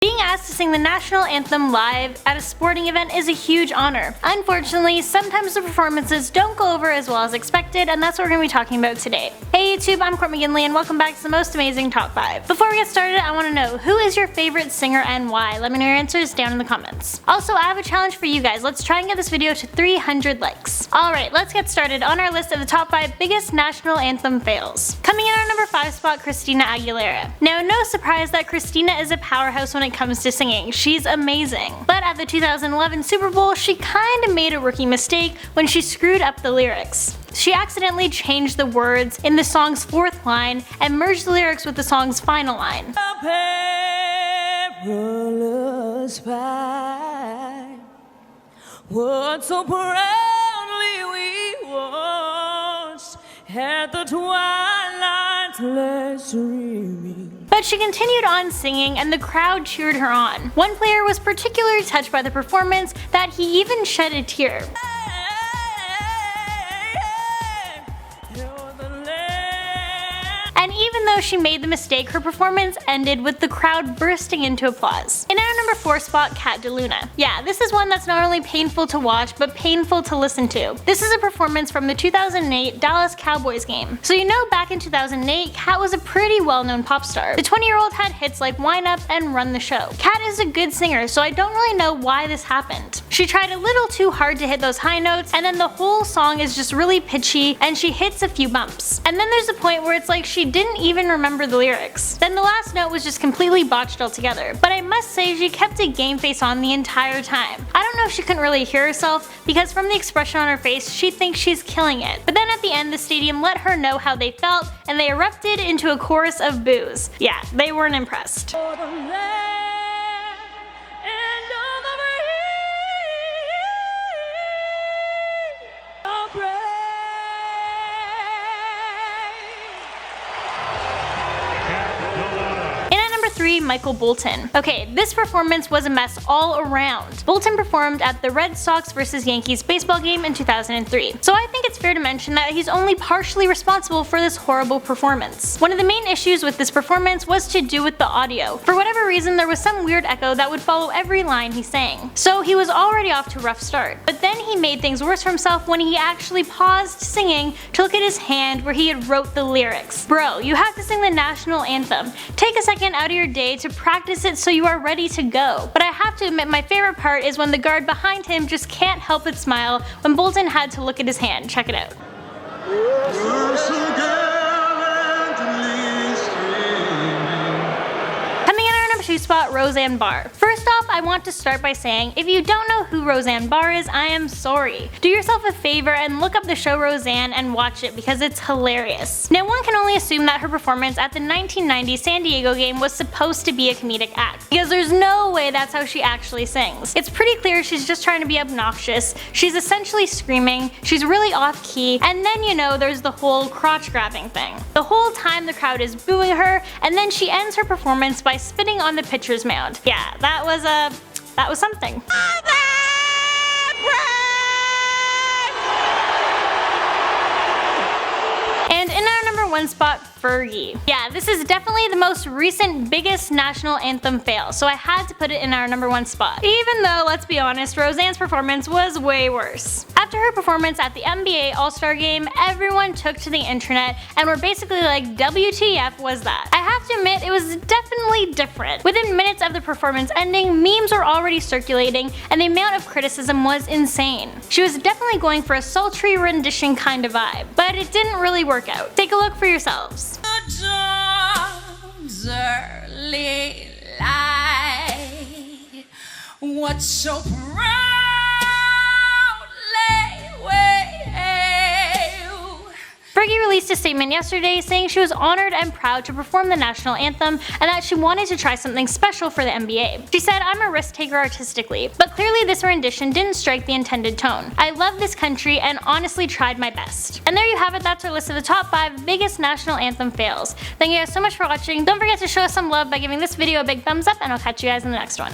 Being asked to sing the national anthem live at a sporting event is a huge honor. Unfortunately, sometimes the performances don't go over as well as expected, and that's what we're going to be talking about today. Hey YouTube, I'm Court McGinley and welcome back to the most amazing top 5. Before we get started, I want to know, who is your favorite singer and why? Let me know your answers down in the comments. Also, I have a challenge for you guys. Let's try and get this video to 300 likes. Alright, let's get started on our list of the top 5 biggest national anthem fails. Coming in our number 5 spot, Christina Aguilera. Now, no surprise that Christina is a powerhouse when it comes to singing. She's amazing. But at the 2011 Super Bowl, she kinda made a rookie mistake when she screwed up the lyrics. She accidentally changed the words in the song's 4th line and merged the lyrics with the song's final line. What so proudly we watched at the twilight's last streaming. But she continued on singing and the crowd cheered her on. One player was particularly touched by the performance that he even shed a tear. And even though she made the mistake, her performance ended with the crowd bursting into applause. In our number 4 spot, DeLuna. Yeah, this is one that's not only painful to watch, but painful to listen to. This is a performance from the 2008 Dallas Cowboys game. So you know, back in 2008, Kat was a pretty well-known pop star. The 20-year-old had hits like Wind Up and Run the Show. Kat is a good singer, so I don't really know why this happened. She tried a little too hard to hit those high notes, and then the whole song is just really pitchy, and she hits a few bumps. And then there's a point where it's like she didn't even remember the lyrics. Then the last note was just completely botched altogether. But I must say, she kept a game face on the entire time. I don't know if she couldn't really hear herself, because from the expression on her face, she thinks she's killing it. But then at the end, the stadium let her know how they felt, and they erupted into a chorus of boos. Yeah, they weren't impressed. Michael Bolton. Okay, this performance was a mess all around. Bolton performed at the Red Sox vs Yankees baseball game in 2003. So I think it's fair to mention that he's only partially responsible for this horrible performance. One of the main issues with this performance was to do with the audio. For whatever reason, there was some weird echo that would follow every line he sang. So he was already off to a rough start. But then he made things worse for himself when he actually paused singing to look at his hand where he had wrote the lyrics. Bro, you have to sing the national anthem. Take a second out of your day to practice it so you are ready to go. But I have to admit, my favorite part is when the guard behind him just can't help but smile when Bolton had to look at his hand. Check it out. Coming in our number 2 spot, Roseanne Barr. First off, I want to start by saying, if you don't know who Roseanne Barr is, I am sorry. Do yourself a favor and look up the show Roseanne and watch it because it's hilarious. Now, one can only assume that her performance at the 1990 San Diego game was supposed to be a comedic act, because there's no way that's how she actually sings. It's pretty clear she's just trying to be obnoxious, she's essentially screaming, she's really off key, and then you know there's the whole crotch grabbing thing. The whole time the crowd is booing her, and then she ends her performance by spitting on the pitcher's mound. Yeah, that was something. And in our number 1 spot, Fergie. Yeah, this is definitely the most recent biggest national anthem fail, so I had to put it in our number 1 spot. Even though, let's be honest, Roseanne's performance was way worse. After her performance at the NBA All-Star Game, everyone took to the internet and were basically like, WTF was that? I have to admit, it was definitely different. Within minutes of the performance ending, memes were already circulating, and the amount of criticism was insane. She was definitely going for a sultry rendition kind of vibe, but it didn't really work out. Take a look for yourselves. Early light, what so proudly Fergie released a statement yesterday saying she was honored and proud to perform the national anthem and that she wanted to try something special for the NBA. She said, "I'm a risk taker artistically, but clearly this rendition didn't strike the intended tone. I love this country and honestly tried my best." And there you have it, that's our list of the top 5 biggest national anthem fails. Thank you guys so much for watching. Don't forget to show us some love by giving this video a big thumbs up, and I'll catch you guys in the next one.